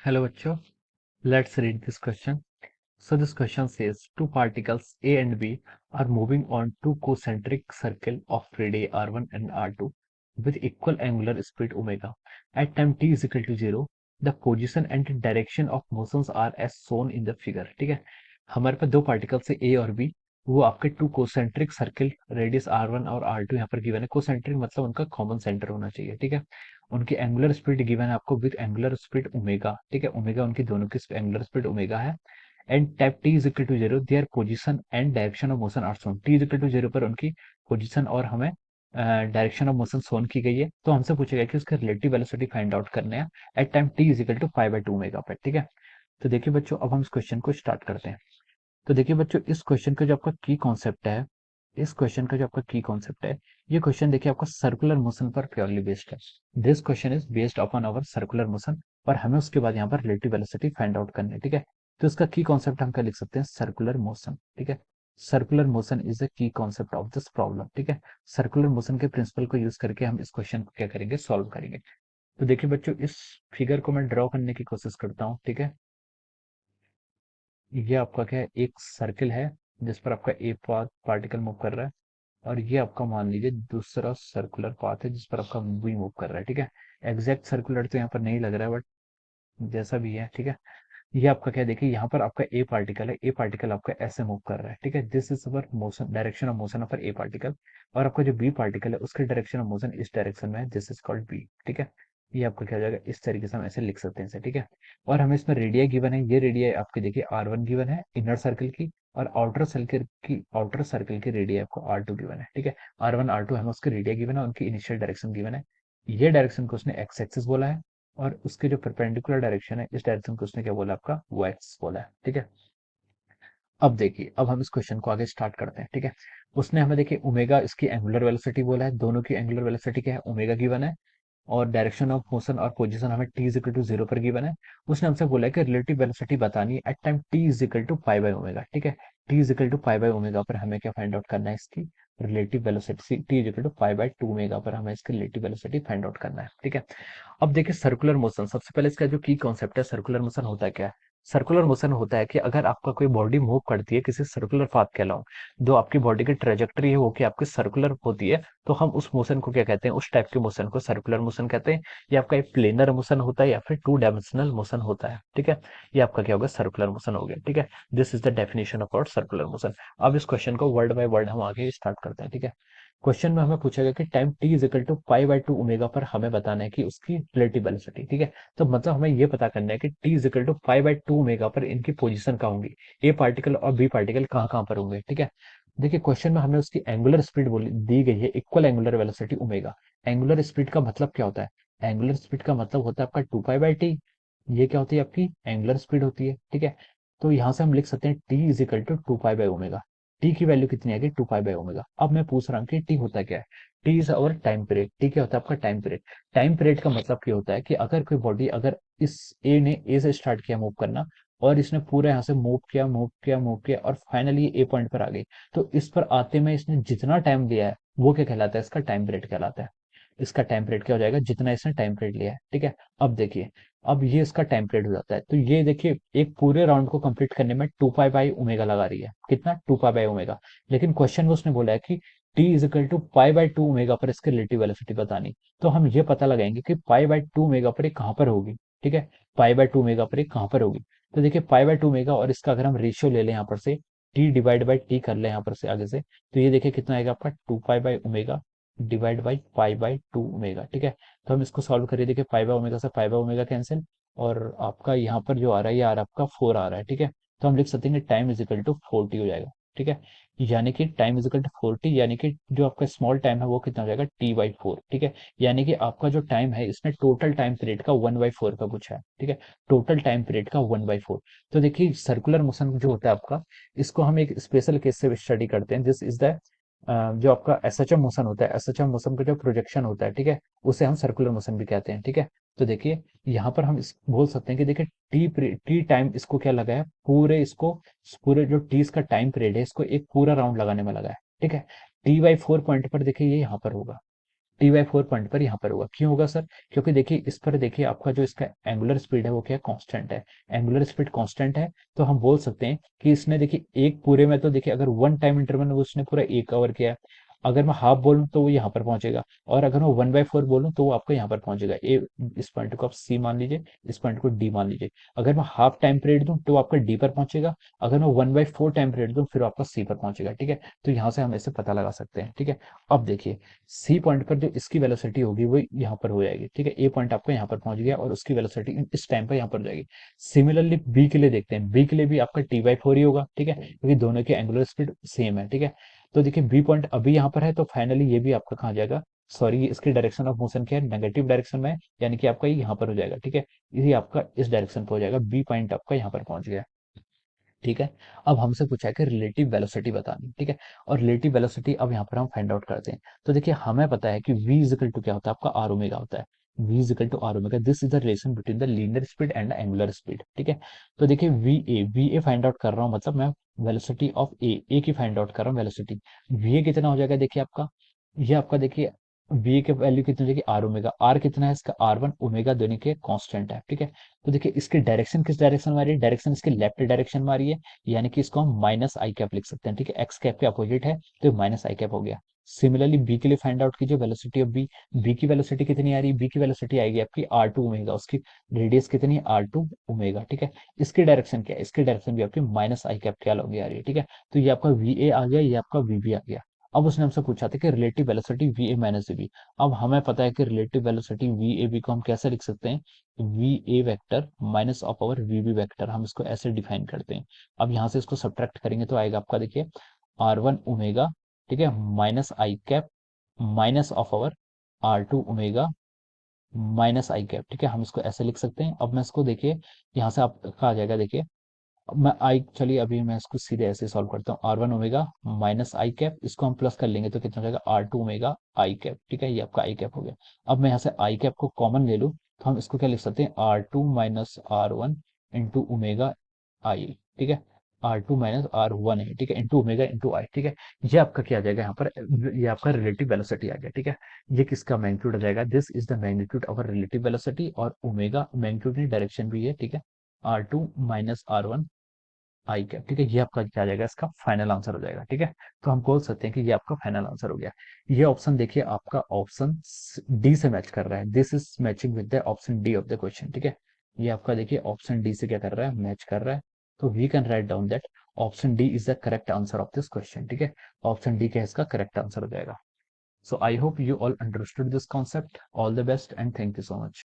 Hello, bachcho. Let's read this question. So this question says two particles A and B are moving on two concentric circle of radii r1 and r2 with equal angular speed omega. At time t is equal to 0, the position and direction of motions are as shown in the figure. ठीक है, हमारे पास दो particles है A और B, वो आपके to concentric circle radius r1 और r2 यहाँ पर गिवन है। कोसेंट्रिक मतलब उनका कॉमन सेंटर होना चाहिए। ठीक है, उनकी एंगुलर स्पीड गिवन है आपको विद एंगुलर स्पीड ओमेगा। ठीक है, ओमेगा उनकी दोनों की एंगुलर स्पीड ओमेगा है। And time T is equal to zero, their position and direction of motion are shown. T is equal to zero पर उनकी पोजीशन और हमें डायरेक्शन ऑफ मोशन शोन की गई है। तो हमसे पूछेगा कि उसका रिलेटिव वेलोसिटी फाइंड आउट करने हैं at time T is equal to 5/2 omega पर। ठीक है, तो देखिए बच्चों, अब हम इस क्वेश्चन को स्टार्ट करते हैं। तो देखिए बच्चों, इस क्वेश्चन का जो आपका की कॉन्सेप्ट है, इस क्वेश्चन का जो आपका की कॉन्सेप्ट है, ये क्वेश्चन देखिए आपका सर्कुलर मोशन पर प्योरली बेस्ड है। This question is based upon our circular motion और हमें उसके बाद यहाँ पर रिलेटिव वेलोसिटी फाइंड आउट करनी है। ठीक है, तो इसका की कॉन्सेप्ट हम क्या लिख सकते हैं, सर्कुलर मोशन। ठीक है, circular motion is the key concept of this problem. ठीक है, सर्कुलर मोशन के प्रिंसिपल को यूज करके हम इस क्वेश्चन को क्या करेंगे, सॉल्व करेंगे। तो देखिए बच्चों, इस फिगर को मैं ड्रॉ करने की कोशिश करता हूँ। ठीक है, ये आपका क्या है, एक सर्किल है जिस पर आपका ए पार्टिकल मूव कर रहा है, और ये आपका मान लीजिए दूसरा सर्कुलर पाथ है जिस पर आपका बी मूव कर रहा है। ठीक है, एग्जैक्ट सर्कुलर तो यहाँ पर नहीं लग रहा है, बट जैसा भी है। ठीक है, ये आपका क्या, देखिए यहाँ पर आपका ए पार्टिकल है, ए पार्टिकल आपका ऐसे मूव कर रहा है। ठीक है, this is our motion, direction of motion of A particle. और आपका जो बी पार्टिकल है उसके डायरेक्शन ऑफ मोशन इस डायरेक्शन में है, दिस इज कॉल्ड बी। ठीक है, ये आपका क्या हो जाएगा, इस तरीके से हम ऐसे लिख सकते हैं इसे। ठीक है, और हमें इसमें रेडियाई गिवन है, ये रेडियाई आपकी देखिए R1 गिवन है इनर सर्कल की, और आउटर सर्कल की रेडियाई आपको R2 गिवन है। ठीक है, R1 R2 हमें उसकी रेडियाई गिवन है, उनकी इनिशियल डायरेक्शन गिवन है। ये डायरेक्शन को उसने एक्स एक्सिस बोला है, और उसके जो परपेंडिकुलर डायरेक्शन है इस डायरेक्शन को उसने क्या बोला, आपका वाई एक्सिस बोला है। ठीक है, अब देखिए, अब हम इस क्वेश्चन को आगे स्टार्ट करते हैं। ठीक है, उसने हमें देखिए ओमेगा इसकी एंगुलर वेलोसिटी बोला है, दोनों की एंगुलर वेलोसिटी क्या है, ओमेगा गिवन है, और डायरेक्शन ऑफ मोशन और पोजीशन हमें T is equal to zero पर गिवन है। उसने हमसे बोला है कि रिलेटिव वेलोसिटी बतानी है at time T is equal to pi by omega. ठीक है, T is equal to pi by omega पर हमें क्या फाइंड आउट करना है, इसकी relative velocity. T is equal to pi by two omega पर हमें इसकी रिलेटिव वेलोसिटी फाइंड आउट करना है। ठीक है, अब देखिए सर्कुलर मोशन, सबसे पहले इसका जो की कॉन्सेप्ट है, सर्कुलर मोशन होता है क्या है। सर्कुलर मोशन होता है कि अगर आपका कोई बॉडी मूव करती है किसी सर्कुलर पाथ के अलाउंग, जो आपकी बॉडी की ट्रेजेक्टरी है वो कि आपकी सर्कुलर होती है, तो हम उस मोशन को क्या कहते हैं, उस टाइप के मोशन को सर्कुलर मोशन कहते हैं। ये आपका एक प्लेनर मोशन होता है या फिर टू डायमेंशनल मोशन होता है। ठीक है, ये आपका क्या होगा, सर्कुलर मोशन हो गया। ठीक है, this is the definition of our circular motion. अब इस क्वेश्चन को वर्ड बाय वर्ड हम आगे स्टार्ट करते हैं। ठीक है, क्वेश्चन में हमें पूछा गया कि time T is equal to pi by two omega पर हमें बताना है कि उसकी रिलेटिव वेलोसिटी। ठीक है, तो मतलब हमें ये पता करना है कि T is equal to pi by two omega पर इनकी पोजीशन कहाँ होंगी, ए पार्टिकल और बी पार्टिकल कहाँ कहाँ पर होंगे। ठीक है, देखिए क्वेश्चन में हमें उसकी एंगुलर स्पीड बोली दी गई है, equal angular velocity omega. Angular speed का मतलब क्या होता है, एंगुलर स्पीड का मतलब होता है आपका टू पाई बाय टी। ये क्या होती है, आपकी एंगुलर स्पीड होती है। ठीक है, तो यहाँ से हम लिख सकते हैं T is equal to two pi by omega. T की वैल्यू कितनी आएगी, टू पाई बाय ओमेगा। अब मैं पूछ रहा हूँ कि टी होता क्या है, T is our time period. T क्या होता है, आपका टाइम पीरियड। टाइम पीरियड का मतलब क्या होता है कि अगर कोई बॉडी, अगर इस ए ने ए से स्टार्ट किया मूव करना, और इसने पूरा यहाँ से मूव किया मूव किया मूव किया और फाइनली ए पॉइंट पर आ गई, तो इस पर आते में इसने जितना टाइम लिया है वो क्या कहलाता है, इसका टाइम पीरियड कहलाता है। इसका टाइम पीरियड क्या हो जाएगा, जितना इसने टाइम पीरियड लिया है। ठीक है, अब देखिए, अब ये इसका टाइम पीरियड हो जाता है, तो ये देखिए एक पूरे राउंड को कंप्लीट करने में टू पाई बाई ओमेगा लगा रही है, कितना, टू पाई बाई ओमेगा। लेकिन क्वेश्चन में उसने बोला है कि T is equal to pi by two omega पर इसकी रिलेटिव वेलोसिटी बतानी। तो हम ये पता लगाएंगे कि पाई बाई टू ओमेगा पर ये कहाँ पर होगी। ठीक है, पाई बाई टू ओमेगा पर ये कहाँ पर होगी। तो देखिए पाई बाई टू ओमेगा, और इसका अगर हम रेशियो ले लें यहाँ पर से, टी डिवाइड बाई टी कर लें यहाँ पर से आगे से, तो ये देखिए कितना आएगा आपका, two pi by omega divide by pi by two omega. ठीक है, तो हम इसको सॉल्व करिए, देखिए पाई बाई ओमेगा से पाई बाई ओमेगा कैंसिल, और आपका यहाँ पर जो आ रहा है ये आ रहा है आपका फोर आ रहा है। ठीक है, तो हम लिख सकते हैं कि टाइम इज इक्वल टू 40 हो जाएगा। ठीक है, यानी कि टाइम इज इक्वल टू 40, यानी कि जो आपका स्मॉल टाइम है वो कितना हो जाएगा, टी बाई फोर। ठीक है, यानी कि आपका जो टाइम है इसने टोटल टाइम पीरियड का वन बाई फोर का पूछा है। ठीक है, टोटल टाइम पीरियड का वन बाई फोर। तो देखिए सर्कुलर मोशन जो होता है आपका, इसको हम एक स्पेशल केस से स्टडी करते हैं। दिस इज द जो आपका एसएचएम मोशन होता है, एसएचएम मोशन का जो प्रोजेक्शन होता है, ठीक है, उसे हम सर्कुलर मोशन भी कहते हैं। ठीक है, तो देखिए यहाँ पर हम इस बोल सकते हैं कि देखिए टी टाइम इसको क्या लगा है, पूरे इसको, पूरे जो टी इसका टाइम पीरियड है इसको एक पूरा राउंड लगाने में लगा है। ठीक है, टी बाई फोर पॉइंट पर देखिए ये यहाँ पर होगा, T/4 पॉइंट पर यहाँ पर होगा। क्यों होगा सर? क्योंकि देखिए इस पर देखिए आपका जो इसका एंगुलर स्पीड है वो क्या है, कांस्टेंट है। एंगुलर स्पीड कांस्टेंट है, तो हम बोल सकते हैं कि इसने देखिए एक पूरे में, तो देखिए अगर वन टाइम इंटरवल में उसने पूरा एक कवर किया है। अगर मैं हाफ बोलूं तो वो यहाँ पर पहुंचेगा, और अगर मैं 1/4 बोलूं तो वो आपको यहाँ पर पहुंचेगा। ए, इस पॉइंट को आप सी मान लीजिए, इस पॉइंट को डी मान लीजिए। अगर मैं हाफ टाइम पीरियड दूं तो वो आपका डी पर पहुंचेगा। अगर मैं 1/4 टाइम पीरियड दूं फिर वो आपका सी पर पहुंचेगा। ठीक है, तो यहाँ से हम इसे पता लगा सकते हैं। ठीक है, अब देखिए सी पॉइंट पर जो इसकी वेलोसिटी होगी वो यहाँ पर हो जाएगी। ठीक है, ए पॉइंट आपका यहाँ पर पहुंच गया और उसकी वेलोसिटी इस टाइम पर यहाँ पर हो जाएगी। सिमिलरली बी के लिए देखते हैं, बी के लिए भी आपका T/4 ही होगा। ठीक है, क्योंकि दोनों की एंगुलर स्पीड सेम है। ठीक है, तो देखिए बी पॉइंट अभी यहाँ पर है, तो फाइनली ये भी आपका कहाँ जाएगा, सॉरी इसकी डायरेक्शन ऑफ मोशन क्या है, नेगेटिव डायरेक्शन में है, यानी कि आपका ये यहाँ पर हो जाएगा। ठीक है, ये आपका इस डायरेक्शन पर हो जाएगा, बी पॉइंट आपका यहाँ पर पहुंच गया। ठीक है, अब हमसे पूछा है कि रिलेटिव वेलोसिटी बतानी। ठीक है, और रिलेटिव वेलोसिटी अब यहाँ पर हम फाइंड आउट करते हैं। तो देखिए हमें पता है कि v इजिकल टू क्या होता है, आपका आर ओमेगा होता है। v is equal to R omega, this is the relation between the linear speed and angular speed. ठीक है, तो देखिए वी ए फाइंड आउट कर रहा हूँ, मतलब मैं वेलोसिटी ऑफ ए की फाइंड आउट कर रहा हूँ वेलोसिटी। वी ए कितना हो जाएगा देखिए आपका, ये आपका देखिए वी ए की वैल्यू कितनी हो जाएगी, आर ओमेगा। आर कितना है इसका, R1 ओमेगा दोनों के कांस्टेंट है। ठीक है, तो देखिए इसकी डायरेक्शन किस डायरेक्शन में आ रही है, डायरेक्शन इसकी लेफ्ट डायरेक्शन में आ रही है, यानी कि इसको हम माइनस आई कैप लिख सकते हैं। ठीक है, एक्स कैप के अपोजिट है, तो माइनस आई कैप हो गया। सिमिलरली बी के लिए फाइंड आउट कीजिए वेलोसिटी ऑफ बी। बी की वेलोसिटी कितनी आ रही है, बी की वेलोसिटी आएगी आपकी R2 ओमेगा, उसकी रेडियस कितनी है, R2 ओमेगा। ठीक है, इसकी डायरेक्शन क्या है, इसकी डायरेक्शन भी आपकी माइनस आई कैप के अलॉन्ग आ रही है। ठीक है, तो ये आपका वी ए आ गया, ये आपका वी बी आ गया। अब उसने हमसे पूछा था कि relative velocity V A minus V B. अब हमें पता है कि relative velocity V A B को हम कैसे लिख सकते हैं, V A vector minus of our V B vector, हम इसको ऐसे डिफाइन करते हैं। अब यहाँ से इसको सब्ट्रैक्ट करेंगे तो आएगा आपका देखिए R1 ओमेगा, ठीक है, minus I cap minus of our R2 omega minus I cap. ठीक है, हम इसको ऐसे लिख सकते हैं। अब मैं इसको देखिए यहाँ से आपका आ जाएगा देखिए, अब मैं आई, चलिए अभी मैं इसको सीधे ऐसे सॉल्व करता हूँ। R1 omega minus I cap, इसको हम प्लस कर लेंगे तो कितना हो जाएगा, R2 ओमेगा आई कैप। ठीक है, ये आपका आई कैप हो गया। अब मैं यहाँ से आई कैप को कॉमन ले लूँ तो हम इसको क्या लिख सकते हैं, R2 minus R1 into omega आई। ठीक है, R2 माइनस R1 है, ठीक है, इंटू ओमेगा इंटू आई। ठीक है, ये आपका क्या आ जाएगा यहाँ पर, ये आपका रिलेटिव वेलोसिटी आ गया। ठीक है, ये किसका मैग्नीट्यूड आ जाएगा, this is the magnitude of relative velocity, और ओमेगा मैग्नीट्यूड की डायरेक्शन भी है। ठीक है, R2 माइनस R1 आई कैप। ठीक है, ये आपका क्या आ जाएगा, इसका फाइनल आंसर हो जाएगा। ठीक है, तो हम बोल सकते हैं कि ये आपका फाइनल आंसर हो गया। ये ऑप्शन देखिए आपका ऑप्शन डी से मैच कर रहा है, this is matching with the option D of the question. ठीक है, ये आपका देखिए ऑप्शन डी से क्या कर रहा है, मैच कर रहा है। तो we can write down that option D is the correct answer of this question. ठीक है, ऑप्शन डी क्या है, इसका करेक्ट आंसर हो जाएगा। So I hope you all understood this concept. All the best and thank you so much.